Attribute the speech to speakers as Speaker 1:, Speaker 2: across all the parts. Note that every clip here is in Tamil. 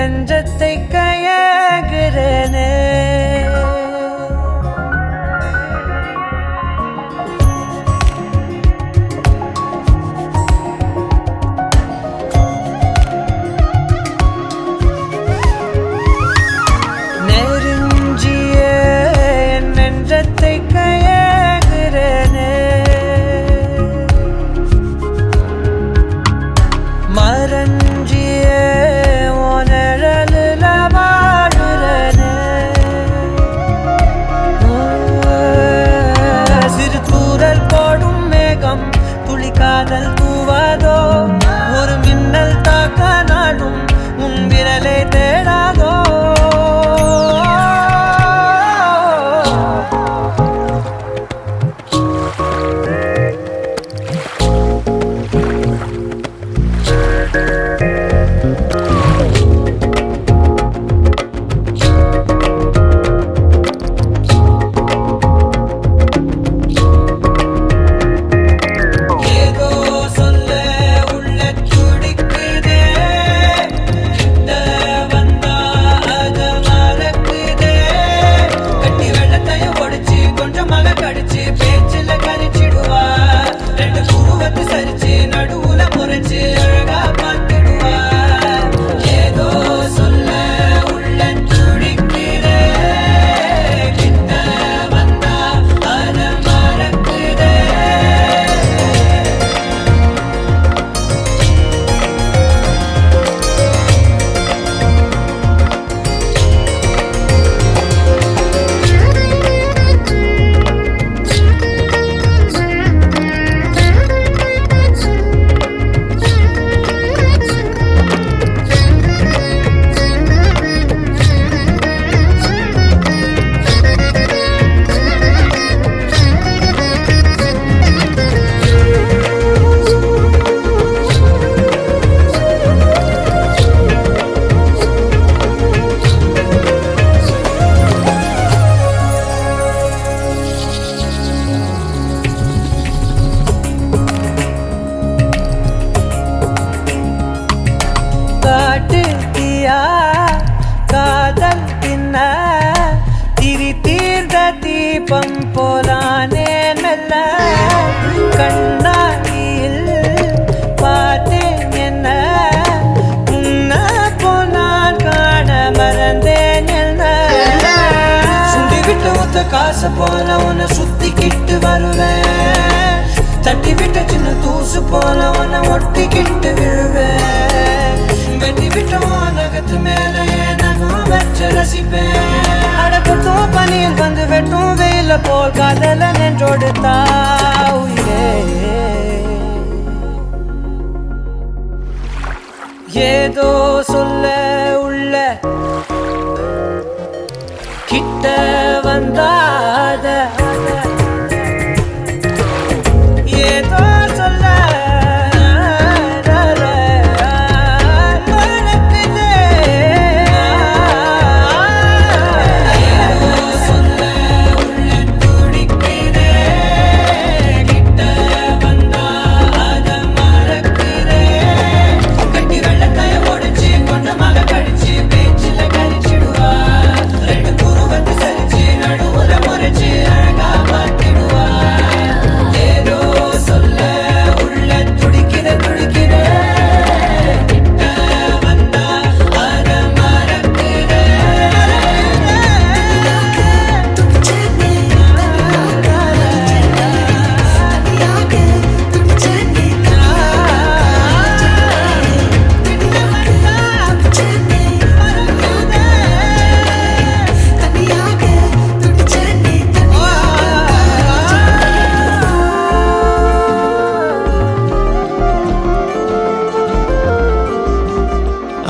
Speaker 1: நெஞ்சத்தை கையாகிறனே காதல் தூவாதோ ஒரு மின்னல் தாக்க நாடும் உன் விரலை தேடாதோ காதல் பின்ன திரி தீர்ந்த தீபம் போலானே மெல்ல கண்ணாடியில் பார்த்தேன் என்ன உன்ன போனால் காண மறந்தேன் என்ன சுண்டி விட்டு ஒத்த காசு போல உன்னை சுத்திக்கிட்டு வருவேன் தட்டி விட்ட சின்ன தூசு போல உன்னை ஒட்டிக்கிட்டு விழுவேன் வெட்டி விட்டோம் நகத்து மேலே நகம் வச்சு ரசிப்பேன் அடக்கட்டும் பனியில் வந்து வெட்டும் வெயில போல் காதல நின்றோடு தாவுயே ஏதோ சொல்ல உள்ள கிட்ட வந்தாத ஏதோ சொல்ல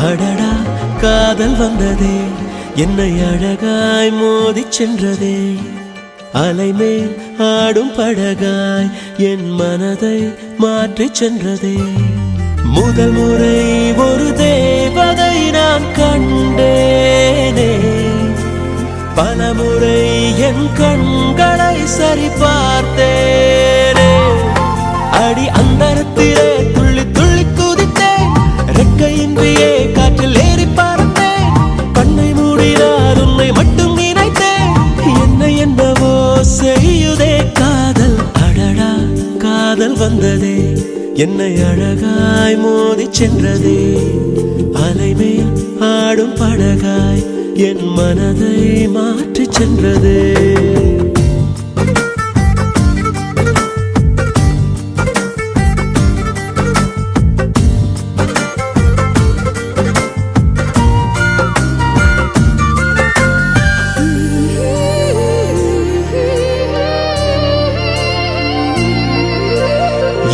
Speaker 2: அடடா காதல் வந்ததே என்னை அழகாய் மோதி சென்றதே அலைமேல் ஆடும் படகாய் என் மனதை மாற்றி சென்றதே முதல் முறை ஒரு தேவதை நான் கண்டேனே பலமுறை என் கண்களை சரி பார்த்தேனே அடி அந்தரத்திலே துள்ளி துள்ளி குதித்தேன் ரெக்கையின்றியே காற்றில் ஏறி பறந்தேன் வந்ததே என்னை அழகாய் மோதி சென்றதே அலைமேல் ஆடும் படகாய் என் மனதை மாற்றி சென்றதே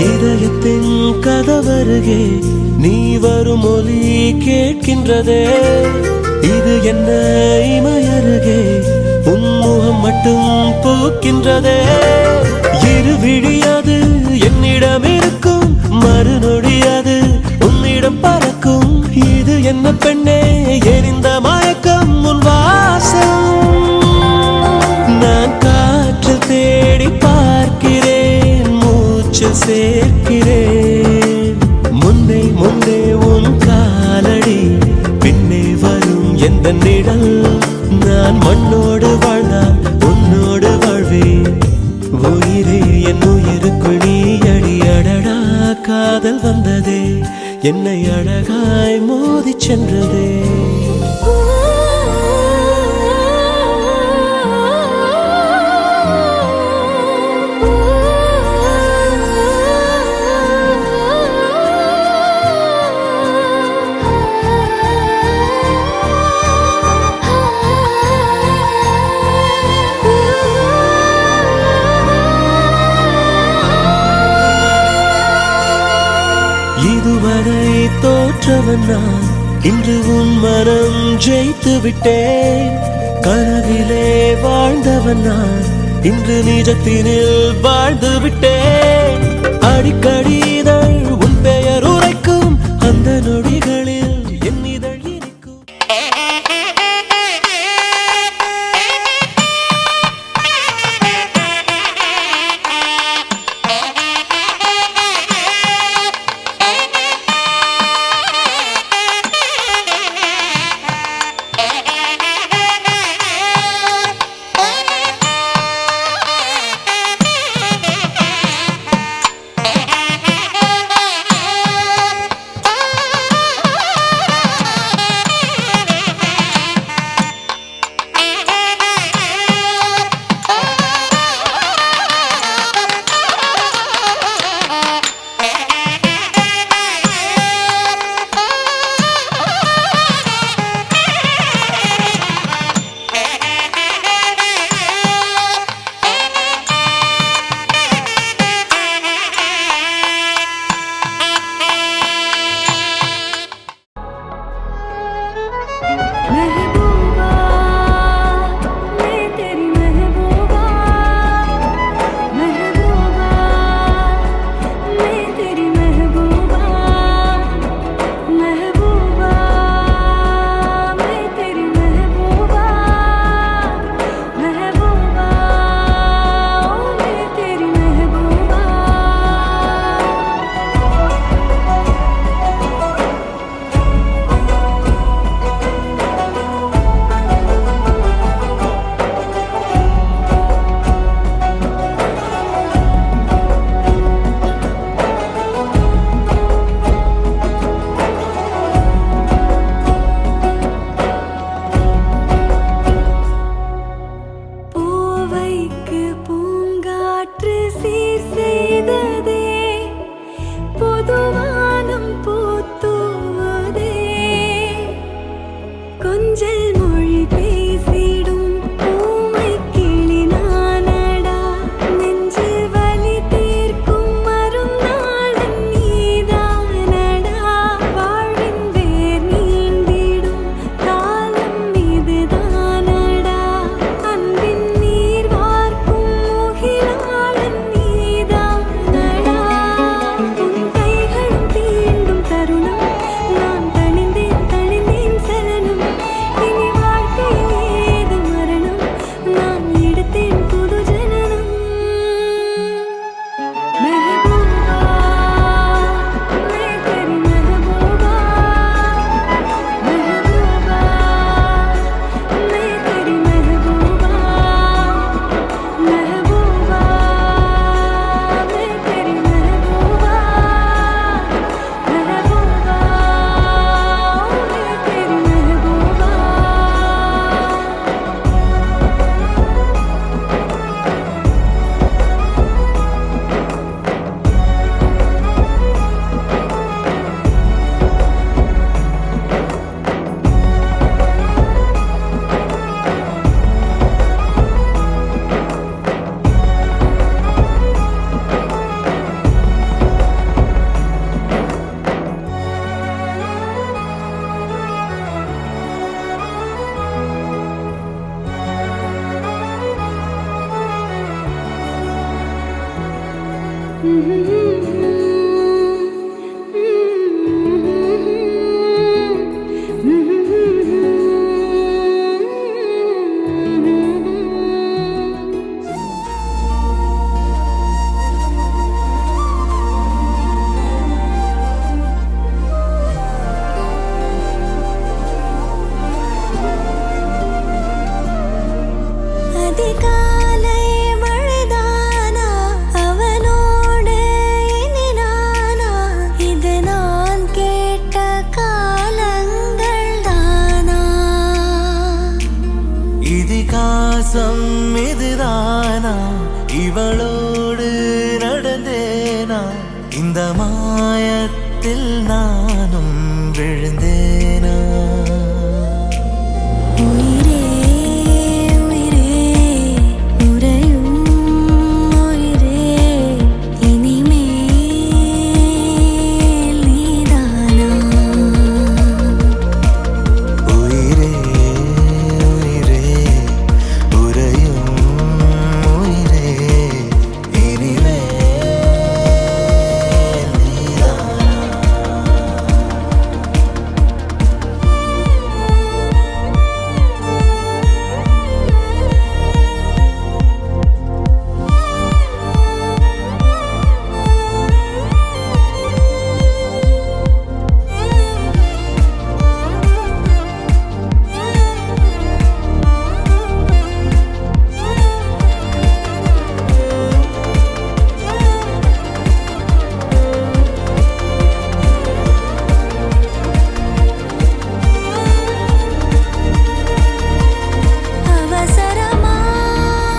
Speaker 2: இதயத்தின் கதவருகே நீ வரும் ஒலி கேட்கின்றதே இது என்ன இமையருகே உன்முகம் மட்டும் பூக்கின்றதே இரு விழியாது என்னிடம் இருக்கும் மறுநொடியாது உன்னிடம் பறக்கும் இது என்ன பெண்ணே எரிந்த மயக்கம் உன் வாசம் நான் காற்று தேடி பார்க்கிறேன் மூச்சு சேர்க்கிறேன் முன்னே முன்னே உன் காலடி பின்னே வரும் எந்த நிழல் நான் மண்ணோடு வாழ்ந்தால் உன்னோடு வாழ்வேன் உயிரே என் உயிருக்குள் நீ அடியடடா காதல் வந்ததே என்னை அழகாய் மோதி சென்றதே இதுவரை தோற்றவன் நான் இன்று உன் மனம் ஜெயித்து விட்டேன் கனவிலே வாழ்ந்தவன் நான் இன்று நிஜத்தினில் வாழ்ந்து விட்டேன் அடிக்கடி இதழ் உன் பெயர் உரைக்கும் அந்த நொடிகளில் என் இதழ் இனிக்கும்
Speaker 3: அதிகாலை மழைதானா அவனோடு இனி நானா இது நான் கேட்ட காலங்கள் தானா
Speaker 2: இதிகாசம் இதுதானா இவளோடு நடந்தேனா இந்த மாயத்தில் நானும் விழுந்தேனா
Speaker 3: உயிரே உயிரே உறையும் உயிரே இனிமேல் நீதானா
Speaker 2: உயிரே உயிரே உறையும் உயிரே இனிமேல் நீதானா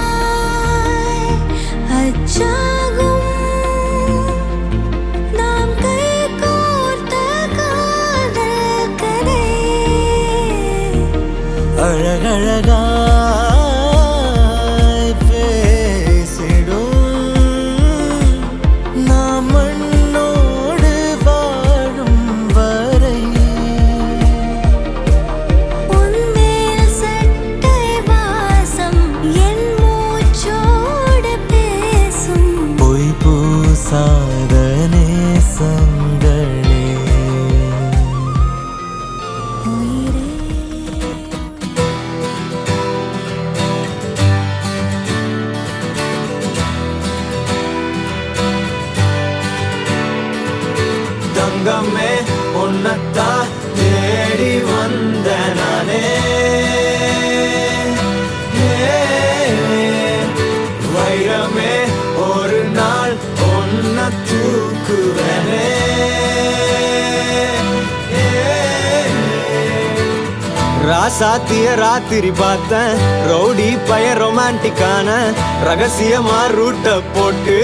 Speaker 2: அவசரமாய் அச்சாகும் நாம் கைகோர்த்த காதல் கதை அழகழகாய் பேசிடும் நாம் மண்ணோடு வாழும் வரை
Speaker 3: உன்மேல் சட்டை வாசம் என் மூச்சோடு பேசும்
Speaker 2: பொய் பூசாத நேசங்களே
Speaker 3: உயிரே
Speaker 2: தங்கமே உன்னத்தான் தேடி வந்த நானே வைரமே ஒரு நாள் ஒன்ன தூக்குவனே ராசாத்திய ராத்திரி பார்த்தேன் ரவுடி பய ரொமான்டிக்கான ரகசியமா ரூட்ட போட்டு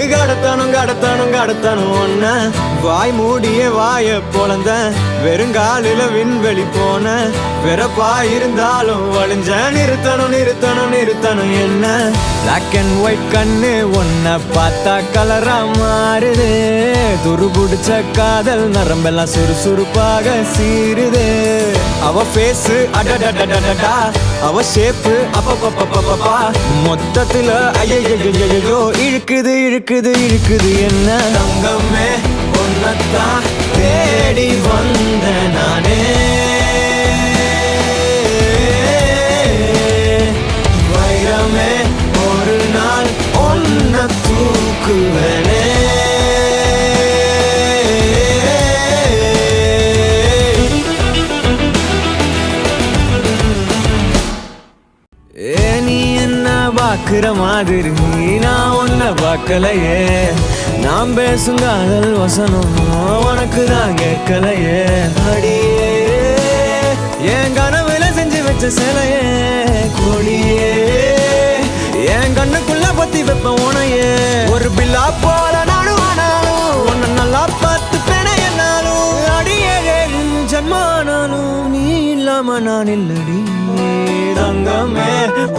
Speaker 2: கடத்தணும் ஒன்ன வாய் மூடிய வாய பொழந்த வெறுங்காலில விண்வெளி போன வெறப்பா இருந்தாலும் வழிஞ்ச நிறுத்தணும் என்ன பிளாக் அண்ட் ஒயிட் கண்ணு ஒன்ன பார்த்தா கலரா மாறுது துரு புடிச்ச காதல் நரம்பெல்லாம் சுறுசுறுப்பாக சீருது அவ பேஸ் அடடடடடடா அவ ஷேப்பு அப்பப்பப்பப்பப்பா மொத்தத்துல ஐயோ இழுக்குது என்ன தங்கமே ஒன்னத்தான் தேடி வந்த நானே வைரமே ஒரு நாள் ஒன்ன தூக்குவனே நீ என்ன பாக்குற மாதிரி நான் உன்ன பார்க்கலையே நாம் பேசும் காதல் வசனம் உனக்கு தான் கேட்கலையே அடியே என் கனவுல செஞ்சு வச்ச சிலையே கொடியே என் கண்ணுக்குள்ள பத்தி வைப்ப உனையே ஒரு பில்லா போல நானும் ஆனாலும் உன்னை நல்லா பார்த்து பெண என்னாலும் அடியே ஜன்மானாலும் நீ இல்லாம நான் இல்லடி தங்கமே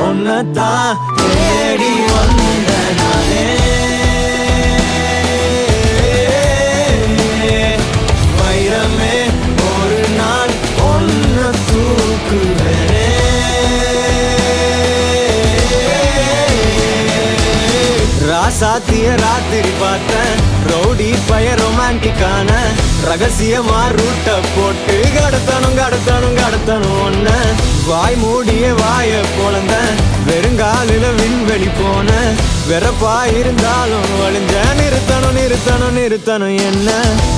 Speaker 2: உன்னத்தான் தேடி வந்த நானே வைரமே ஒரு நாள் ஒன்ன தூக்குவனே ராசா ராத்திய ராத்திரி பார்த்தேன் ரவுடி பய ரொமான்டிக்கான ரகசியமா ரூட்ட போட்டு கடத்தணும் ஒன்ன வாய் மூடிய வாய போலந்த வெறுங்காலில விண்வெளி போன வெறப்பா இருந்தாலும் வழிஞ்ச நிறுத்தணும் என்ன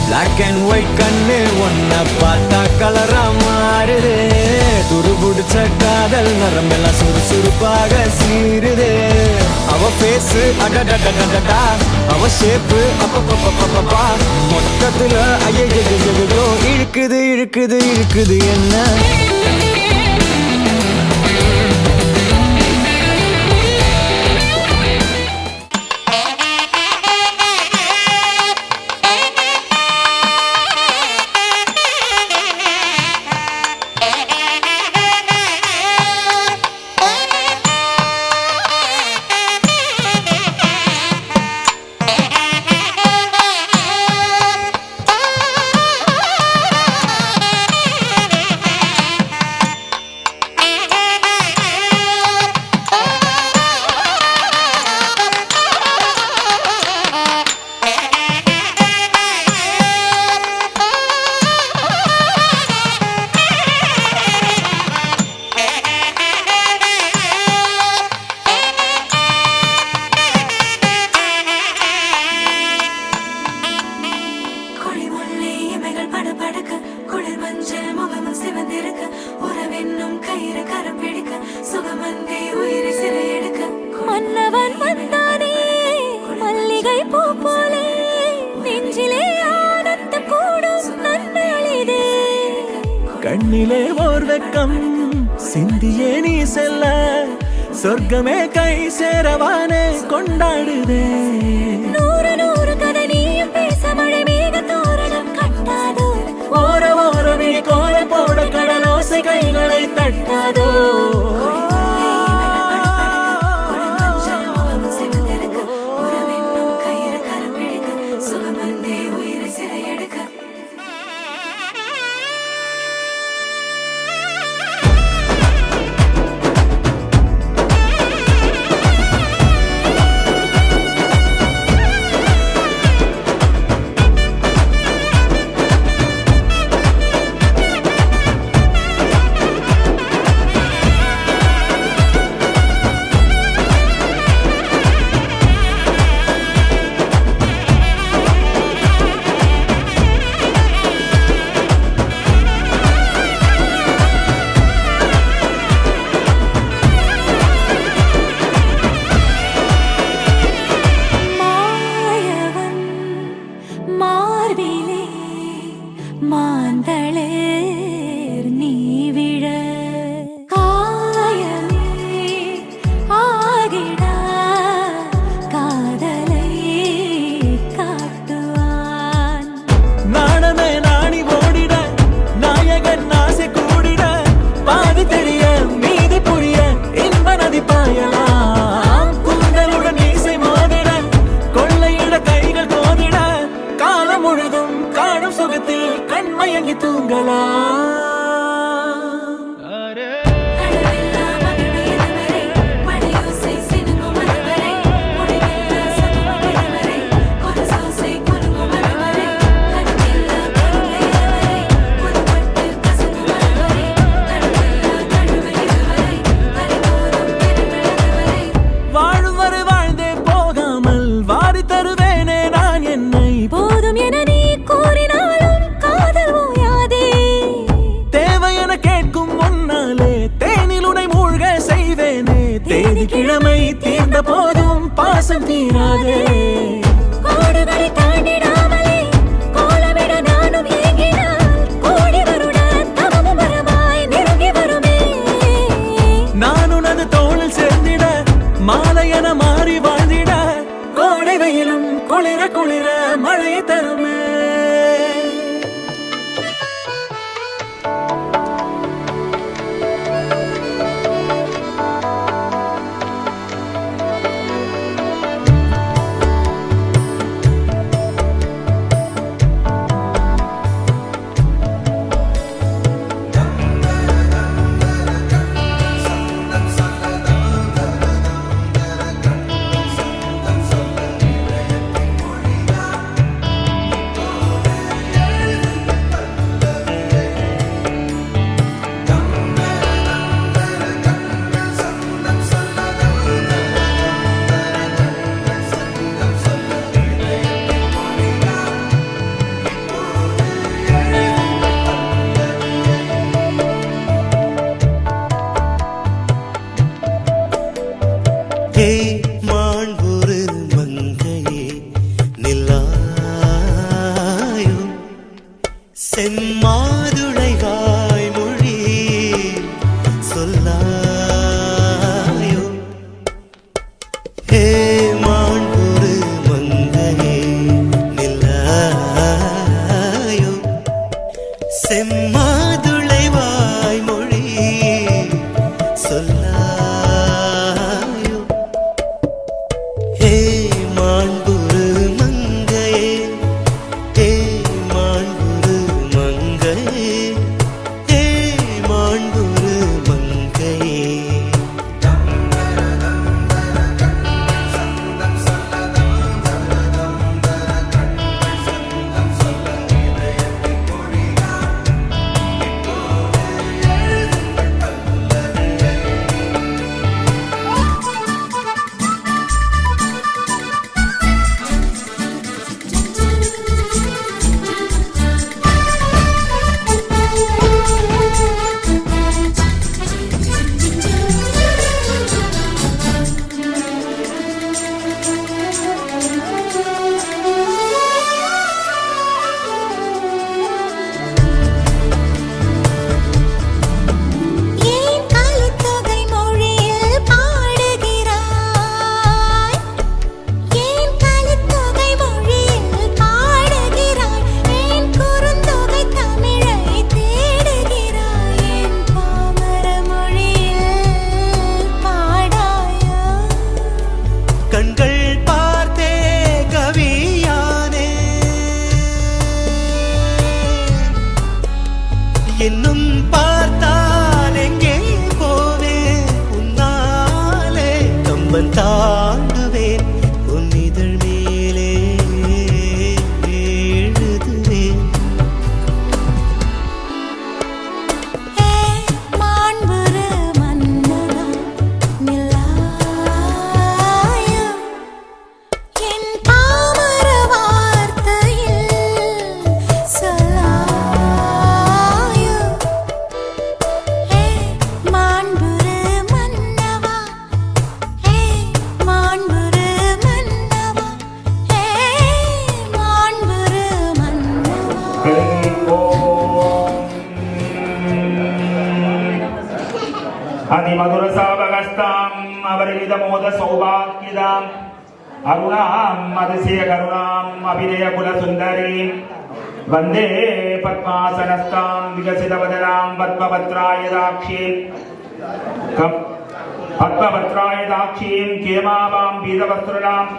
Speaker 2: பிளாக் அண்ட் ஒயிட் கண்ணு ஒன்ன பார்த்தா கலரா மாறுது துருபுடிச்ச காதல் நரம்பெல்லாம் சுறுசுறுப்பாக சீருது அவ பேசு அடடடடடா அவ ஷேப்பு அப்பப்பப்பப்பப்பா மொத்தத்துல ஐயோ இழுக்குது என்ன
Speaker 3: மன்னவன் வந்தானே மல்லிகை பூ போலே நெஞ்சிலே ஆனந்தம் கூடும் நன்னாளிதே
Speaker 1: கண்ணிலே ஓர் வெக்கம் சிந்தியே நீ செல்ல சொர்க்கமே கை சேரவானே கொண்டாடுதே
Speaker 3: நூறு நூறு கதை நீயும் பேச மழை மேக தோரணம் கட்டாதோ
Speaker 1: ஓர விழி கோல போட கடலோசை கைகளை தட்டாதோ
Speaker 3: மாந்தளேர் நீ விழ காயமே ஆகிடா காதலை காட்டுவான்
Speaker 1: நாணமே நாணி ஓடிட நாயகன் ஆசை கூடிட பாதி தெரிய மீதி புரிய இன்ப நதி பாயலாம் குந்தலுடன் இசை மோதிட கொள்ளையிட கைகள் தோதிட காலம் முழுதும் காணும் சுகத்தில் கண்மயங்கி தூங்கலாம் வாழும் வரை வாழ்ந்தே போகாமல் வாரி தருவேனே நான் என்னை
Speaker 3: போதும் என நீ கூறினாலும் காதல் ஓயாதே
Speaker 1: தேவை என கேட்கும் முன்னாலே தேனில் உனை மூழ்க செய்வேனே தேதி கிழமை தீர்ந்த போதும் பாசம் தீராதே
Speaker 3: கோடுகளை தாண்டிடாமலே கோலமிட நானும் ஏங்கினால் கோடி வருட தவமும் வரமாய் நெருங்கி வருமே
Speaker 1: நான் உனது தோளில் சேர்ந்திட மாலை என மாறி வாழ்ந்திட கோடை வெயிலும் குளிர குளிர மழை தருமே
Speaker 4: செம்மாதுளை வாய்மொழி சொல்லாயோ ஹே மாண்புரு மங்கையே நில்லாயோ செம்மாதுளை வாய்மொழி சொல்லாயோ ஹே மாண்புரு மங்கையே ஹே மாண்புரு மங்கையே ஹே மாண்புரு மங்கையே
Speaker 3: ஏன் கலித்தொகை மொழியில் பாடுகிறாய் ஏன் கலித்தொகை மொழியில் பாடுகிறாய் ஏன் குறுந்தொகை தமிழை தேடுகிறாய் ஏன் பாமர மொழியில் பாடாயா
Speaker 4: கண்கள் பார்த்தே கவியானே இன்னும் பார்த்தால் எங்கே போவேன் உன்னாலே கம்பன் தாண்டுவேன் உன் இதழ் மேலே எழுதுவேன்
Speaker 3: ஏ மாண்புரு மன்னவா நில்லாயோ என் பாமர வார்த்தையில் சொல்லாயோ ஏ மாண்புரு மன்னவா ஏ மாண்புரு மன்னவா ஏ மாண்புரு மன்னவா
Speaker 5: அதிமதுரசாவகஸ்தாம் அவரிதமோத சௌபாக்கியதாம் அருணாம் அதிசய கருணாம் அபிநய குலசுந்தரீம் வந்தே பத்மாசனஸ்தாம் விகசிதவதனாம் பத்மபத்ராயதாட்சீம் பத்மபத்ராயதாட்சீம் கேமாவாம் பீதவஸ்திரனாம்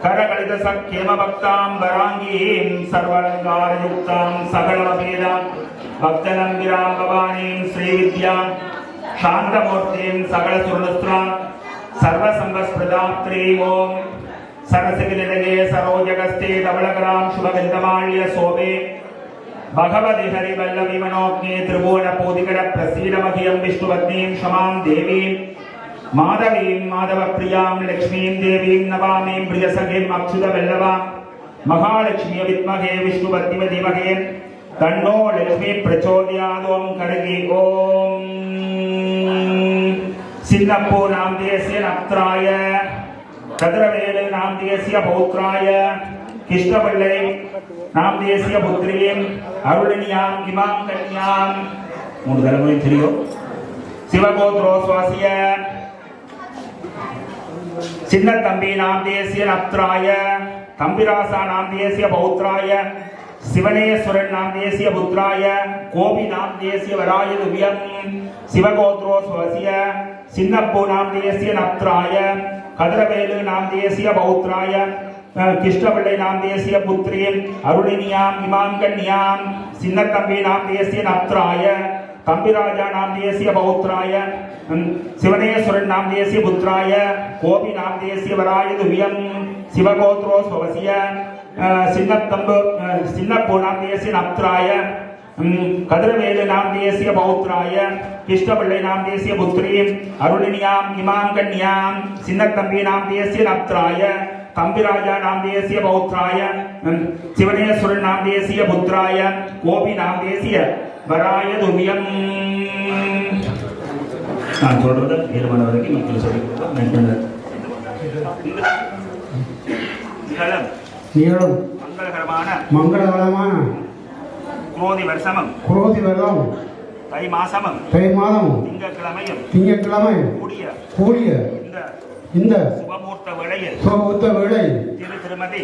Speaker 5: கரகலித சக்கேமபக்தாம் வராங்கீம் சர்வலங்காரயுக்தாம் சகலமபேதாம் பக்தநம்பிராம் பவானீம் ஸ்ரீவித்யாம் சாந்தமூர்த்திம் சகலசுர்ணஸ்திராம் சர்வசம்பஸ்பிரதாத்ரீம் ஓம் சரசிவிநிலையே சரோஜகஸ்தே தவளகராம் சுபகந்தமால்ய சோபே பகவதி ஹரிவல்லவி மனோக்னே திரிபுவன பூதிகர பிரசீடமகியம் விஷ்ணுபத்னீம் ஷமாம் தேவீம் மாதவீம் மாதவ பிரியாம் லக்ஷ்மீம் தேவீம் நவாமீம் பிரியசகீம் அக்ஷுத வெல்லவாம் மகாலட்சுமிய வித்மகே விஷ்ணுபத்னிம தீமகே தன்னோ லக்ஷ்மி பிரச்சோதயாத் கரகி ஓம் சின்னப்போ நாம் தேசிய நப்திராய கதிரவேலு நாம் தேசிய பௌத்ராய கிருஷ்ணபிள்ளை நாம் தேசிய புத்திரியும் அருளினியாம் இமாம் கன்யாம் 3 தலைமுறை தெரியும் சிவகோத்ரோ சுவாசிய சின்ன தம்பி நாம் தேசிய நப்திராய தம்பிராசா நாம் தேசிய பௌத்ராய சிவனேஸ்வரன் நாம் தேசிய புத்திராய கோபி நாம் தேசிய வராய துவியம் சிவகோத்ரோ சுவாசிய சின்னப்பூ நாம் தேசிய நப்திராய கதிரவேலு நாம் தேசிய பௌத்ராய கிருஷ்ணபிள்ளை நாம் தேசிய புத்திரியும் அருளினியாம் இமாம் கன்யாம் சின்னத்தம்பி நாம் தேசிய நப்திராய தம்பிராஜா நாம் தேசிய பௌத்ராய சிவனேஸ்வரன் நாம் தேசிய புத்திராய கோபி நாம் தேசிய வராய துவியம் சிவகோத்ரோ சுவசிய சின்னப்பூ நாம் தேசிய நப்திராய கதிரவேலு நாம் தேசிய பௌத்ராய கிருஷ்ணபிள்ளை நாம் தேசிய புத்திரியும் அருளினியாம் இமாம் கன்யாம் சின்னத்தம்பி நாம் தேசிய நப்திராய தம்பிராஜா நாம் தேசிய பௌத்ராய சிவனேஸ்வரன் நாம் தேசிய புத்திராய கோபி நாம் தேசிய வராய துவியம் நான் சொல்றத 7 மணி வரைக்கும் மக்கள் சொல்லி
Speaker 6: நீளும்
Speaker 5: மங்களகரமான குரோதி வருஷமும்
Speaker 6: குரோதி வருடம்
Speaker 5: தை மாசமும்
Speaker 6: தை மாதம்
Speaker 5: திங்கட்கிழமையும்
Speaker 6: திங்கட்கிழமை
Speaker 5: கூடிய
Speaker 6: கூடிய
Speaker 5: இந்த
Speaker 6: இந்த
Speaker 5: சுபமூர்த்த வேளையில்
Speaker 6: சுபமுத்த வேளை
Speaker 5: திருமதி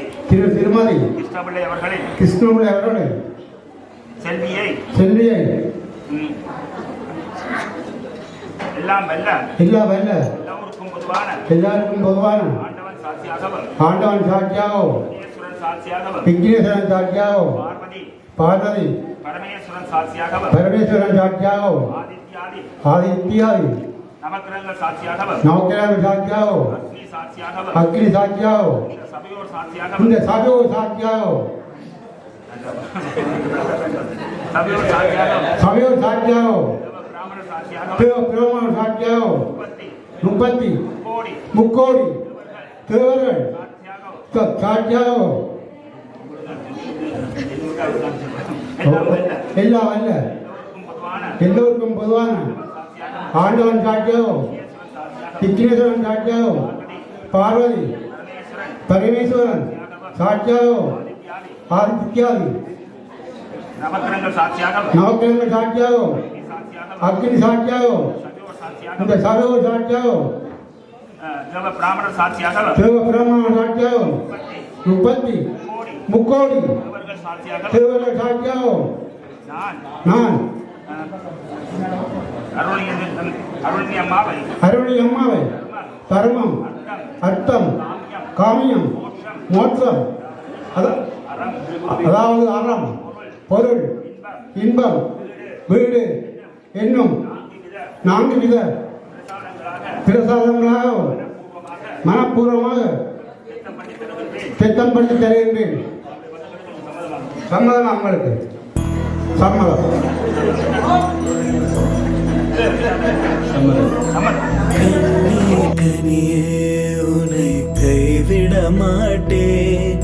Speaker 6: திருமதி
Speaker 5: கிருஷ்ணபிள்ளை அவர்களின்
Speaker 6: கிருஷ்ணபிள்ளை அவர்கள்
Speaker 5: செல்வியை ம், எல்லாம் வல்ல எல்லோருக்கும் பொதுவான
Speaker 6: எல்லாருக்கும் பொதுவான
Speaker 5: ஆண்டவன் சாட்சியாகவும்
Speaker 6: ஆண்டவன் சாட்சியாகவும்
Speaker 5: விக்னேஸ்வரன் சாட்சியாகவும்
Speaker 6: விக்னேஸ்வரன் சாட்சியாகவும் பார்வதி
Speaker 5: பரமேஸ்வரன் சாட்சியாகவும்
Speaker 6: பரமேஸ்வரன் சாட்சியாகவும்
Speaker 5: ஆதித்யாதி
Speaker 6: ஆதித்யாதி
Speaker 5: நவக்கிரகங்கள் சாட்சியாகவும்
Speaker 6: நவக்கிரக சாட்சியாகவும்
Speaker 5: அக்னி சாட்சியாகவும்
Speaker 6: அக்னி சாட்சியாகவும்
Speaker 5: இந்த சபையோர் சாட்சியாகவும்
Speaker 6: இந்த சபையோர் சாட்சியாகவும்
Speaker 5: சபையோர் சாட்சியாகவும்
Speaker 6: சபையோர் சாட்சியாகவும்
Speaker 5: பிராமண சாட்சியாகவும்
Speaker 6: பிரம்ம சாட்சியாகவும் 30
Speaker 5: கோடி
Speaker 6: முக்கோடி தேவர்கள்
Speaker 5: சாட்சியாகவும்
Speaker 6: சாட்சியாகவும் எல்லாம் அல்ல எல்லோருக்கும் பொதுவான ஆண்டவன் சாட்சியாகவும் விக்னேஸ்வரன் சாட்சியாகவும் பார்வதி பரமேஸ்வரன் சாட்சியாகவும் ஆதித்யாதி
Speaker 5: நவக்கிரகங்கள் சாட்சியாகவும்
Speaker 6: நவக்கிரகங்கள் சாட்சியாகவும் அக்னி சாட்சியாகவும் இந்த சபையோர் சாட்சியாகவும்
Speaker 5: தேவ பிராமண சாட்சியாகவும்
Speaker 6: தேவ பிரம்ம சாட்சியாகவும் 30 முக்கோடி
Speaker 5: தேவர்கள் சாட்சியாகவும்
Speaker 6: தேவர்கள் சாட்சியாகவும்
Speaker 5: நான்
Speaker 6: நான்
Speaker 5: அருளினி அம்மாவை
Speaker 6: அருளி அம்மாவை தர்மம் அர்த்தம் காமியம் மோட்சம் அதாவது அறம் பொருள் இன்பம் வீடு என்னும் 4 வித பிரசாதங்களாக மனப்பூர்வமாக திட்டம் பண்ணி தருகின்றேன். சம்மதம் உங்களுக்கு சம்மதம்
Speaker 2: கனியே உன்னை கைவிட மாட்டேன்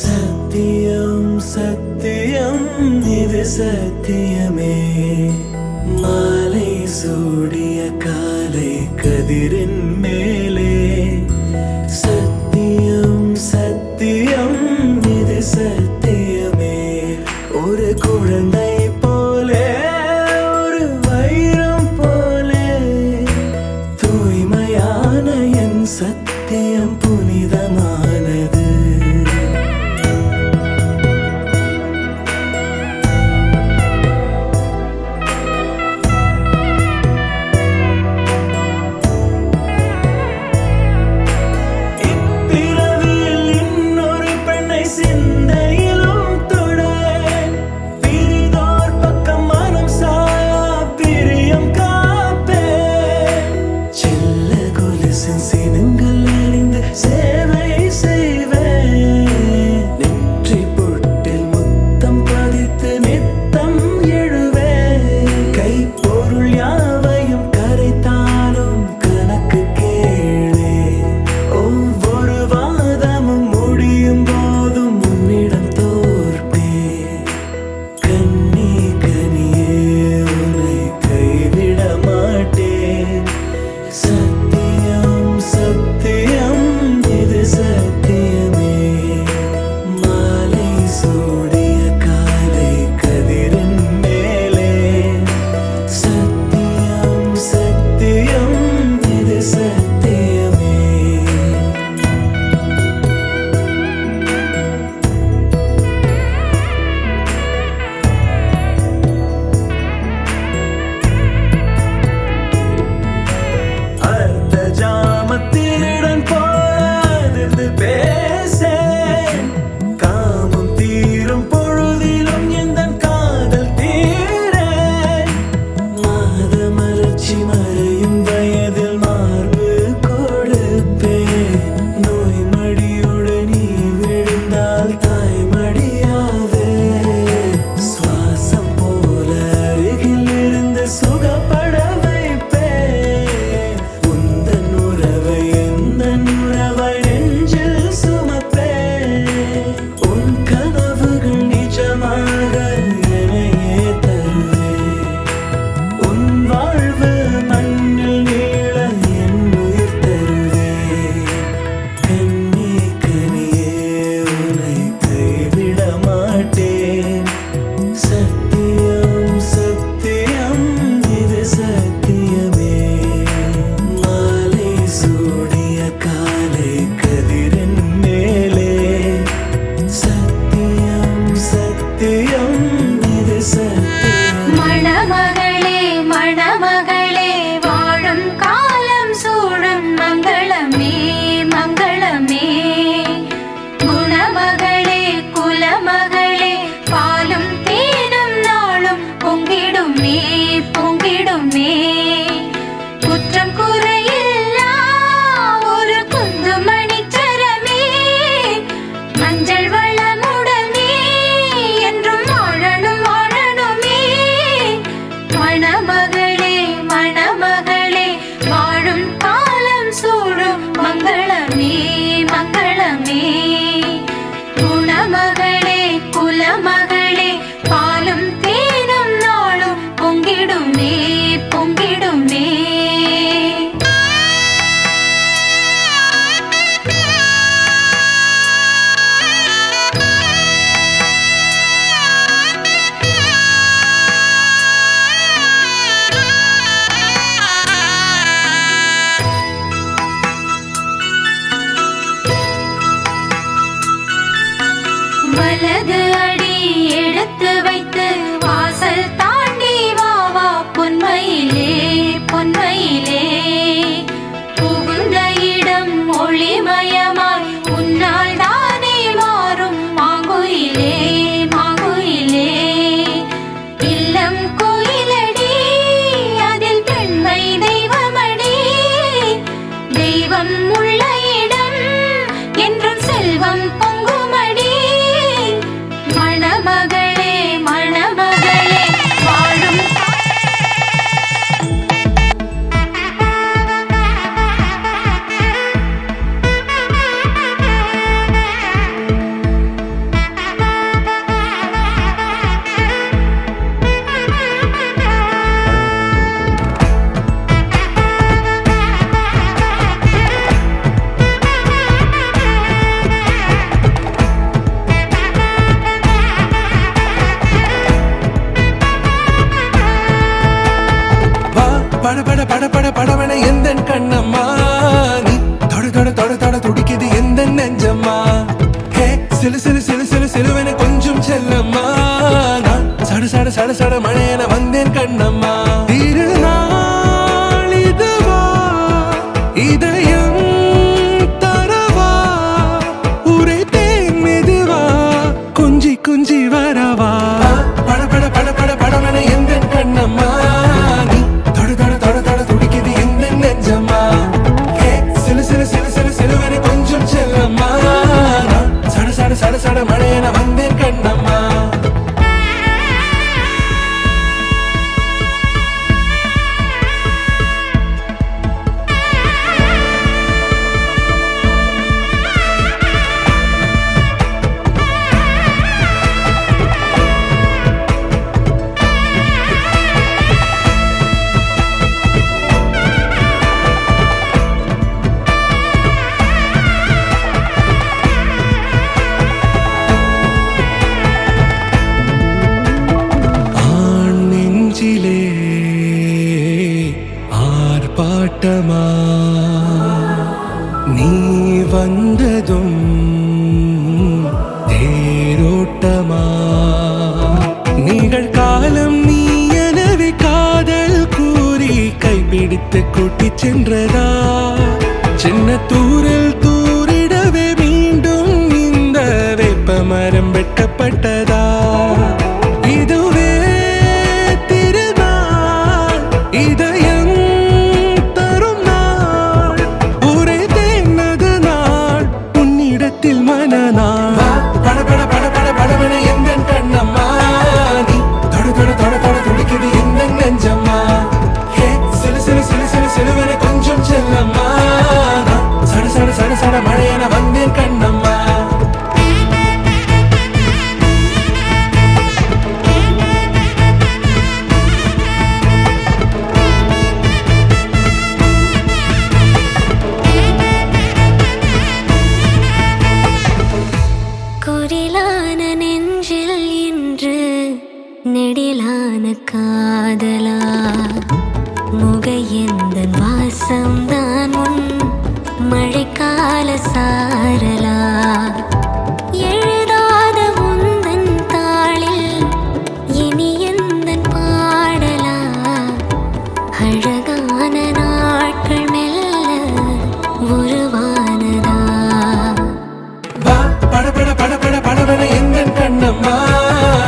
Speaker 2: சத்தியம் சத்தியம் இது சத்தியமே மாலை சூடிய காலை கதிரின் மேலே சத்தியம் சத்தியம் இது சத்தியமே ஒரு குழந்தை போலே ஒரு வைரம் போலே தூய்மையான என் சத்தியம் புனிதமானது இப்பிறவியில் இன்னொரு பெண்ணை சிந்தையிலும் தொட பிரித
Speaker 3: மணமகளே பாலும் தேனும் நாளும் பொங்கிடுமே பொங்கிடுமே வலது அடி எடுத்து வைத்து வாசல் தாண்டி வா வா பொன்மையிலே பொன்மையிலே புகுந்த இடம் ஒளிமயமாய் உன்னால் தானே மாறும் மாங்குயிலே மாங்குயிலே இல்லம் கோயிலடி அதில் பெண்மை தெய்வமடி தெய்வம் உள்ள இடம் என்றும் செல்வம் பொங்குமடி மணமகளே மணமகளே வாழும்
Speaker 2: பட பட பட பட படவன எந்த கண்ணம்மா நீ தொட தொட தொட தொட துடிக்குது எந்த நெஞ்சம்மா ஹே சிலு சிலு சிலு சிலு சிலுவன கொஞ்சம் செல்லம்மா நான் சட சட சட சட மழையன வந்தேன் கண்ணம்மா திருநாள் இதுவா இதயம் தரவா உரைத்தேன் மெதுவா கொஞ்சி கொஞ்சி வரவா பட பட பட பட படவன எந்த கண்ணம்மா நீ தொட தொட தொட தொட துடிக்குது எந்த நெஞ்சம்மா ஹே சிலு சிலு சிலு சிலு சிலுவன கொஞ்சம் செல்லம்மா நான் சட சட சட சட மழையன வந்தேன் கண்ணம்மா ஆண் நெஞ்சிலே ஆர்ப்பாட்டமா நீ வந்ததும் தேரோட்டமா நிகழ்காலம் நீ எனவே காதல் கூறி கைப்பிடித்து கூட்டிச் சென்றதா சின்ன தூரல் தூரிடவே மீண்டும் இந்த வேப்பமரம் வெட்டப்பட்டதா இதுவே திருநாள் இதயம் தரும் நாள் ஒரே தேனது நாள் உன்னிடத்தில் மனநாள் பட பட பட பட படவன எந்த கண்ணம்மா நீ தொட தொட தொட தொட துடிக்குது எந்த நெஞ்சம்மா ஹே சிலு சிலு சிலு சிலு சிலுவன கொஞ்சம் செல்லம்மா நான் சட சட சட சட மழையன வந்தேன் கண்ணம்மா
Speaker 3: குரிலான நெஞ்சில் இன்று நெடிலான காதலா முகையெந்தன் வாசம்தான் உன் மழைக்கால சாரலா எழுதாத உந்தன் தாளில் இனி எந்தன் பாடலா அழகான நாட்கள் மெல்ல உருவானதா
Speaker 2: பட பட பட பட படவன எந்த கண்ணம்மா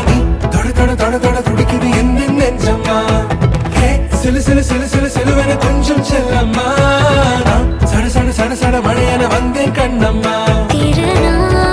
Speaker 2: நீ தொட தொட தொட தொட துடிக்குது எந்த நெஞ்சம்மா ஹே சிலு சிலு சிலு சிலு சிலுவன கொஞ்சம் செல்லம்மா நான் சட சட சட சட மழையன வந்தேன் கண்ணம்மா
Speaker 3: திருநாள்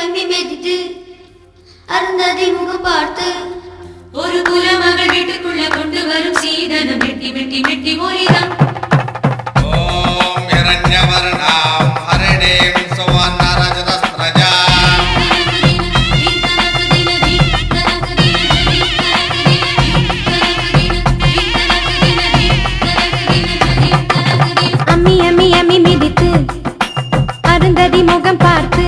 Speaker 3: அம்மி மெதித்து அருந்ததி முகம் பார்த்து ஒரு குலமகள் வீட்டுக்குள்ள கொண்டு வரும் சீதனம் மெட்டி மெட்டி மெட்டி ஒலிதான்.
Speaker 7: ஓம் இரண்யவர்ணாம் ஹரிணீம் சுவர்ணரஜதஸ்ரஜா
Speaker 3: அம்மி அம்மி அம்மி மிதித்து அருந்ததி முகம் பார்த்து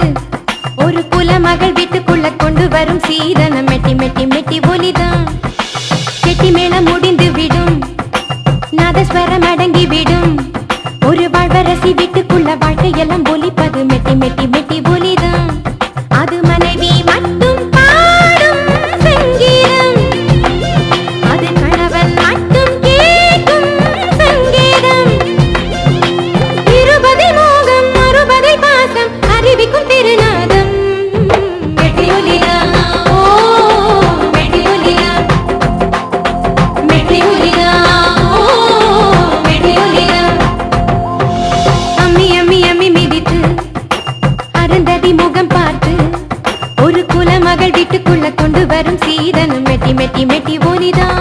Speaker 3: ஒரு குலமகள் வீட்டுக்குள்ள கொண்டு வரும் சீதனம் மெட்டி மெட்டி மெட்டி ஒலிதான். கெட்டி மேளம் முடிந்து விடும், நாதஸ்வரம் அடங்கி விடும், ஒரு வாழ்வரசி வீட்டுக்குள்ள வாழ்க்கையெல்லாம் ஒலிப்பது மெட்டி மெட்டி மெட்டி ஒலிதான். அது மனைவி மட்டும் பாடும் சங்கீதம், அது கணவன் மட்டும் கேட்கும் சங்கீதம். இருபதை மோகம் அறுபதை பாசம் அறிவிக்கும் திருநாதம் மெட்டி ஒலிதான். ஓ மெட்டி ஒலிதான், மெட்டி ஒலிதான், ஓ மெட்டி ஒலிதான். அம்மி அம்மி அம்மி மிதித்து அருந்ததி முகம் பார்த்து ஒரு குலமகள் வீட்டுக்குள்ள கொண்டு வரும் சீதனம் மெட்டி மெட்டி மெட்டி ஒலிதான்.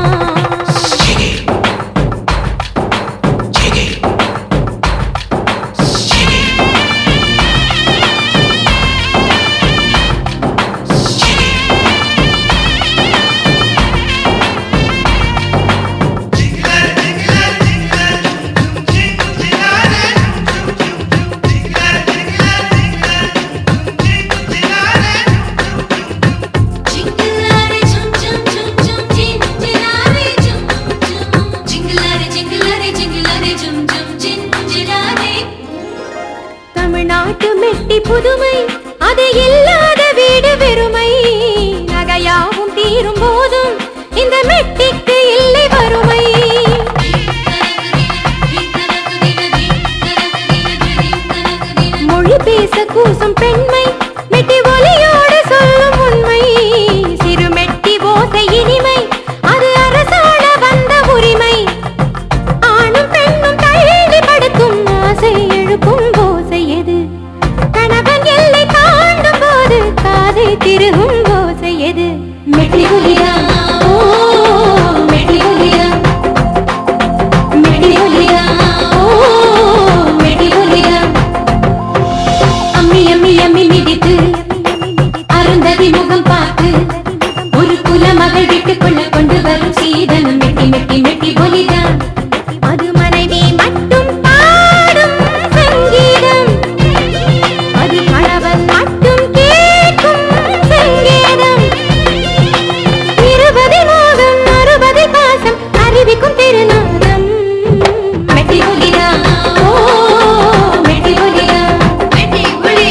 Speaker 3: தமிழ்நாட்டு மெட்டி புதுமை, அது இல்லாத வீடு வெறுமை. நகையாவும் தீரும் போதும் இந்த மெட்டிக்கு இல்லை வறுமை. மொழி பேச கூசும் பெண்மை மெட்டி ஒலியோடு சொல்லும் உண்மை. சிறு மெட்டி ஓசை இனிமை, அது அரசாள வந்த உரிமை. ஆணும் பெண்ணும் தள்ளி படுக்கும் ஆசை எழுப்பும் ஓசை எது? கணவன் எல்லை தாண்டும் போது காதை திருகும் ஓசை எது? மெட்டி ஒலிதான். ஓ மெட்டி ஒலிதான், மெட்டி ஒலிதான், ஓ மெட்டி ஒலிதான். அம்மி அம்மி அம்மி மிதித்து அருந்ததி முகம் பார்த்து ஒரு குலமகள் வீட்டுக்குள்ள கொண்டு வரும் சீதனம் மெட்டி மெட்டி மெட்டி ஒலிதான். அது மனைவி மட்டும் பாடும் சங்கீதம், அது கணவன் மட்டும் கேட்கும் சங்கீதம். இருபதை மோகம் அறுபதை பாசம் அறிவிக்கும் திருநாதம் மெட்டி ஒலிதான். ஓ மெட்டி ஒலிதான், மெட்டி ஒலி,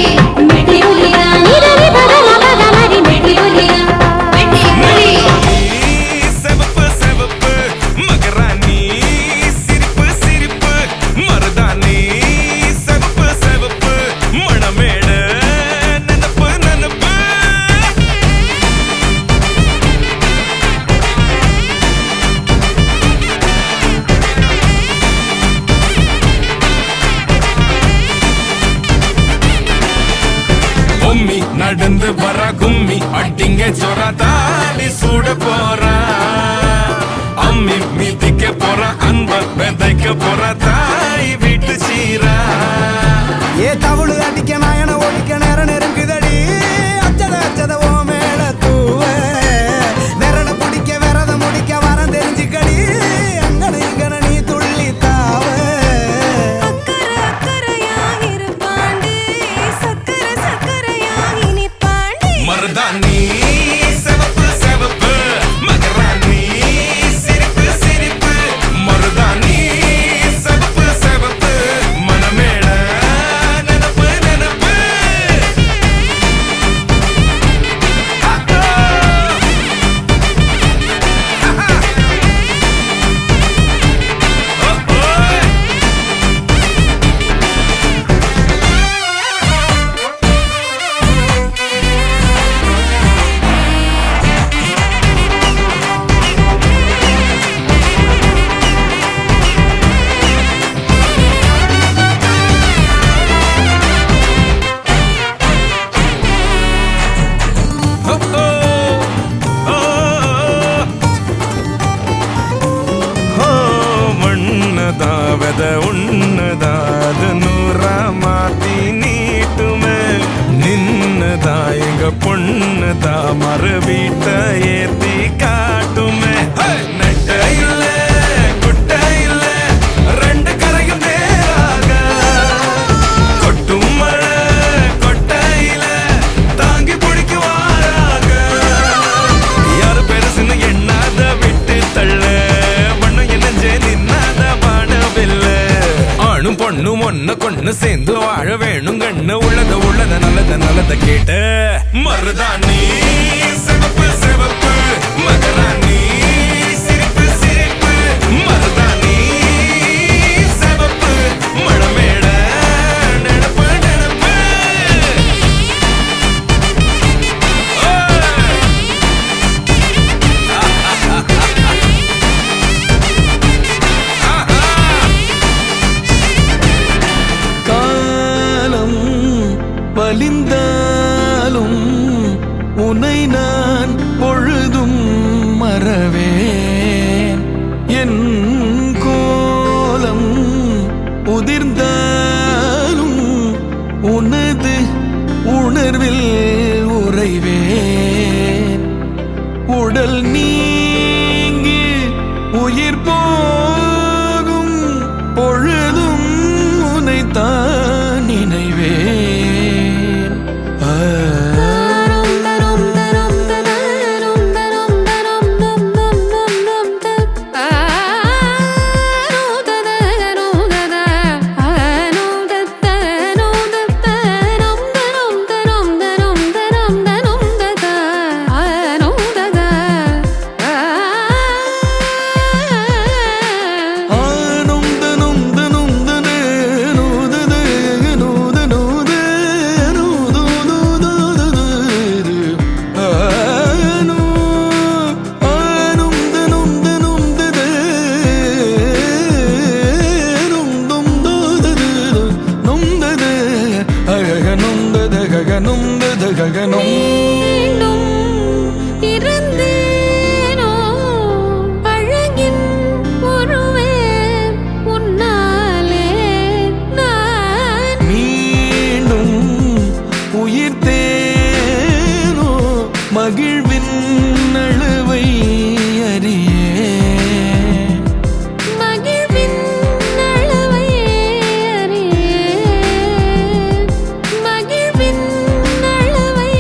Speaker 3: மெட்டி ஒலிதான். நிதனி பதன பதமரி மெட்டி ஒலிதான், மெட்டி ஒலி.
Speaker 2: செவப்பு செவப்பு மகராணி சிரிப்பு சிரிப்பு மருதாணி செவப்பு செவப்பு மணமேட நனப்பு நனப்பு. பொம்மி நடந்து வர கும்மி அட்டிங்க ஜொரா தாலி சூட போறா. அம்மி மிதிக்க போற அன்ப விதைக்க போற தாய் வீட்டு சீரா.
Speaker 8: ஏ தவுளு அடிக்க நாயன ஒடிக்க நேரம் நெருங்குதடி. அச்சத அச்சத ஓ மேல தூவ விரட பிடிக்க விரத முடிக்க வரம் தெரிஞ்சுக்கடி. அங்கன இங்கன நீ துள்ளி தாவ.
Speaker 3: அக்கறை அக்கறையாக இருப்பாண்டு, சக்கரை சக்கரையாக இனிப்பாண்டு.
Speaker 2: மருதாணி செவப்பு செவப்பு மகராணி சிரிப்பு சிரிப்பு மருதாணி செவப்பு செவப்பு மணமேட நனப்பு மறு வீட்டை ஏத்தி காட்டுமே நெட்ட இல்ல குட்ட இல்ல ரெண்டு கரையும் நேராக கொட்டும் மழை கொட்டையில தாங்கி பிடிக்குவாராக யாரு பெருசுன்னு எண்ணாத விட்டு தள்ள பண்ணு என்னஞ்சே நின்னாத பாடவில்ல ஆணும் பொண்ணும் ஒன்ன கொண்டு சேர்ந்து வாழ வேணும் கண்ணு உள்ளத நல்லத கேட்ட மருதாணி சிவப்பு சிவப்பு மகராணி சிரிப்பு சிரிப்பு மருதாணி சிவப்பு மணமேட நினப்பு நினப்பு காலம் வலிந்தாலும் உன்னை நான் பொழுதும் மறவேன் என் கோலம் உதிர்ந்தாலும் உனது உணர்வில் உறைவேன் உடல் நீங்கி உயிர் போகும் பொழுதும் உனைத்தான் நினைவேன்
Speaker 3: மீண்டும் இருந்தேனோ அழகின் உருவே உன்னாலே நான்
Speaker 2: மீண்டும் உயிர்த்தேனோ மகிழ்வின் அழுவை அறியேன்
Speaker 3: மகிழ்வின் அளவை அறியேன் மகிழ்வின் அளவை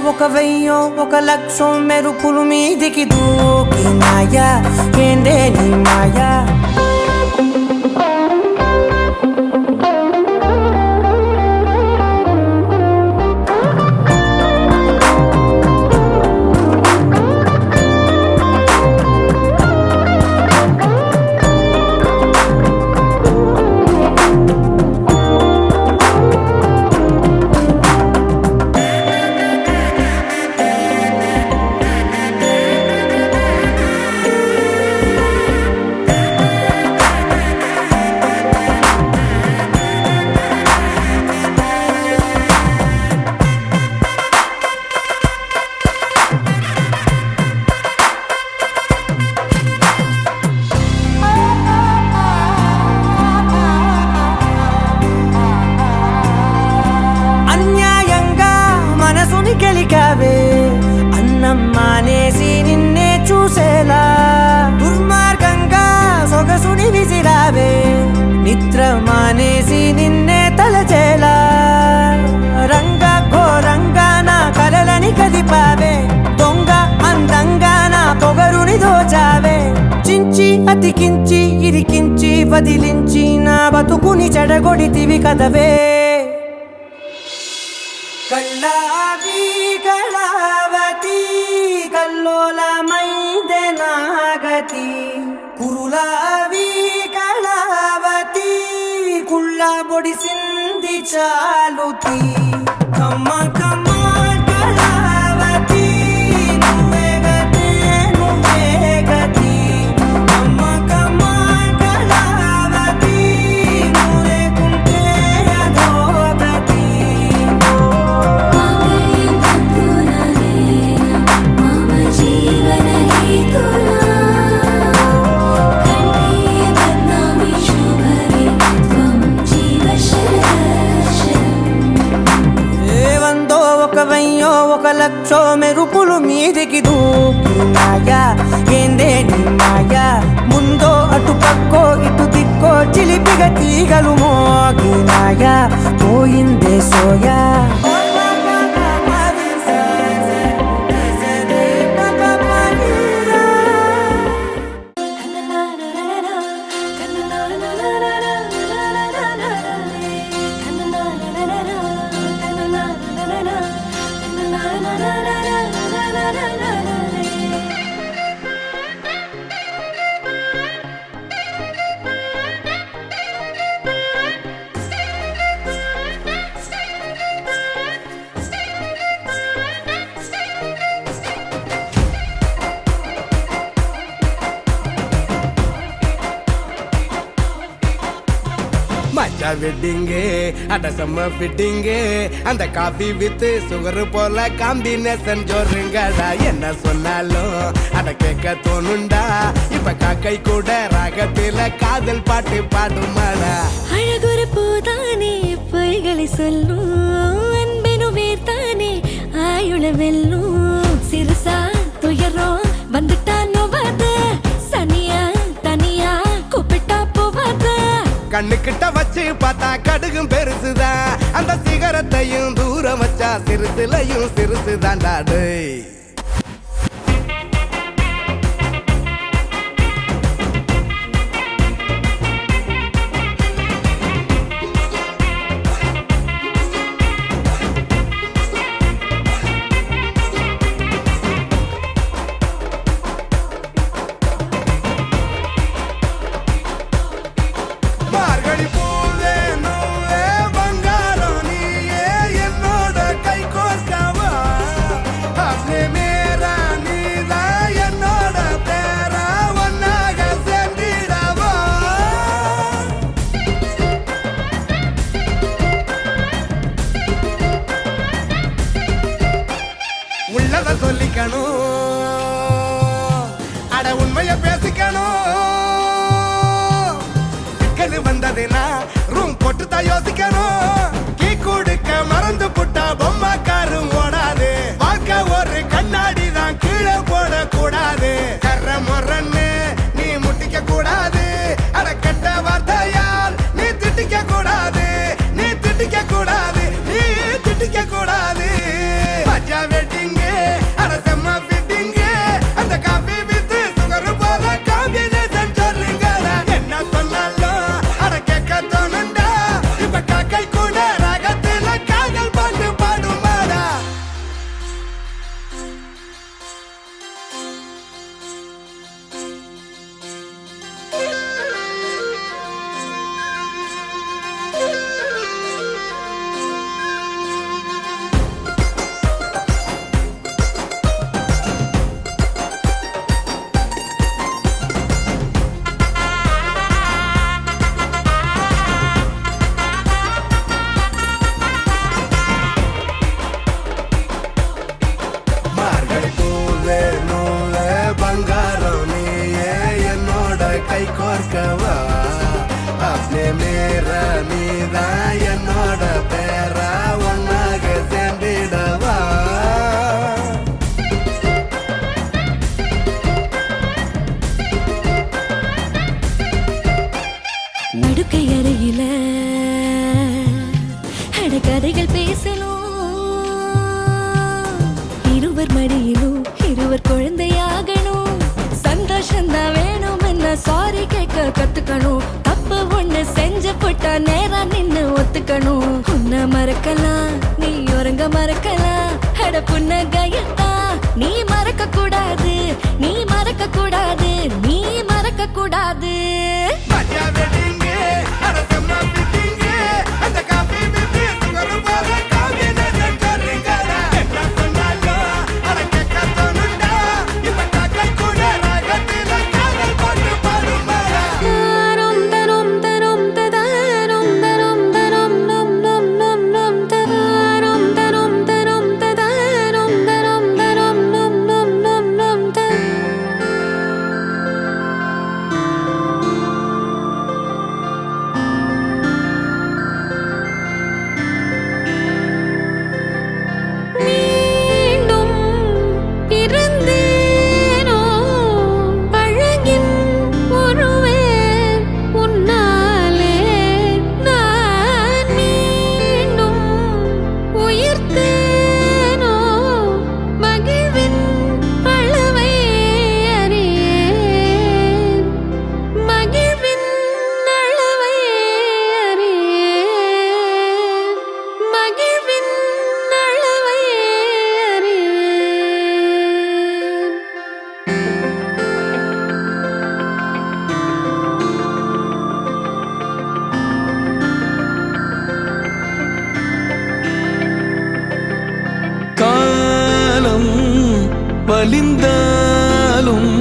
Speaker 8: ఒక వెయ్యో ఒక లక్షం మెరుపులు మీదికి దూకినాయా ఏందే నీ మాయా గెలికావే అన్నం మానేసి నిన్నే చూసేలా దుర్మార్గంగా సొగసుని విసిరావే నిద్ర మానేసి నిన్నే తలచేలా రంగా ఘోరంగా నా కలలని కదిపావే దొంగ అందంగా నా పొగరుని దోచావే చించి అతికించి ఇరికించి వదిలించి నా బతుకుని చెడగొడితివి కదవే కళ్ళావి కళావతి కల్లోలమైందే నాగతి కురులావి కళావతి కుళ్ళ బొడిసింది చాలుతి కమ్మ కమ్మ కళావతి నువ్వే గతే నువ్వే గతి కమ్మ కమ్మ కళావతి నువ్వు లేకుంటే అధోగతి ఒక లక్షో మెరుపులు మీదికి దూకినాయా ఏందే నీ మాయా ముందో అటు పక్కో ఇటు దిక్కో చిలిపిగా తీగలు మోగినాయా పోయిందే సోయా மச்சா வெட்டிங்கே அட செம்ம ஃபிட்டிங்கே அந்த காஃபி வித் சுகர் போல காம்பினேஷன் ஜோருங்கடா என்ன சொன்னாலும் அட கேட்க தோணுண்டா இப்ப காக்கை கூட ராகத்தில காதல் பாட்டு பாடுமாடா
Speaker 3: அழகுற போதானே பொய்களை சொல்லும் அன்பெனு வேர்த்தானே ஆயுள வெல்லும் சிறுசா துயரோ வந்துட்டா நோவாத சனியா தனியா கூப்பிட்டா போவாத
Speaker 8: கண்ணுக்கிட்ட வச்சு பார்த்தா கடுகும் பெருசுதான் அந்த சிகரத்தையும் தூரம் வச்சா சிறுசுலையும் சிறுசுதான்டா டேய் அட உண்மைய பேசிக்கணும் வந்ததுனா ரூம் போட்டு தான் யோசிக்கணும் கீ கொடுக்க மறந்து புட்டா பொம்மை காரும் ஓடாது வாழ்க்கை ஒரு கண்ணாடி தான் கீழே போட கூடாது கர்ற முறன்னு நீ முட்டிக்க கூடாது அட கெட்ட வார்த்தையால் நீ திட்டிக்க கூடாது நீ திட்டிக்க கூடாது நீ திட்டிக்க கூடாது மஜா வெட்டி அப்பே மேர நீதான் என்னோட பேர ஒன்னாக சேர்ந்திடவா
Speaker 3: நடுக்கை அறையில கதைகள் பேசணும், இருவர் மடியிலும் இருவர் குழந்தையாகணும், சந்தோஷம்தான் வேணும் என்ன சாரி கேட்க கத்துக்கணும், தப்பு ஒண்ணு செஞ்சு போட்டா நேரா நின்னு ஒத்துக்கணும், உன்னை மறக்கலாம் நீ உறங்க மறக்கலாம், அட புன்னகையத்தா நீ மறக்க கூடாது, நீ மறக்க கூடாது, நீ மறக்க கூடாது.
Speaker 2: வலிந்தாலும்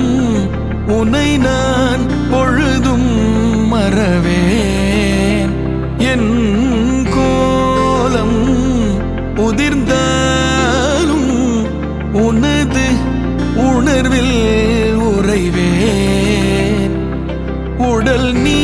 Speaker 2: உன்னை நான் பொழுதும் மறவேன், என் கோலம் உதிர்ந்தாலும் உனது உணர்வில் உறைவேன், உடல் நீ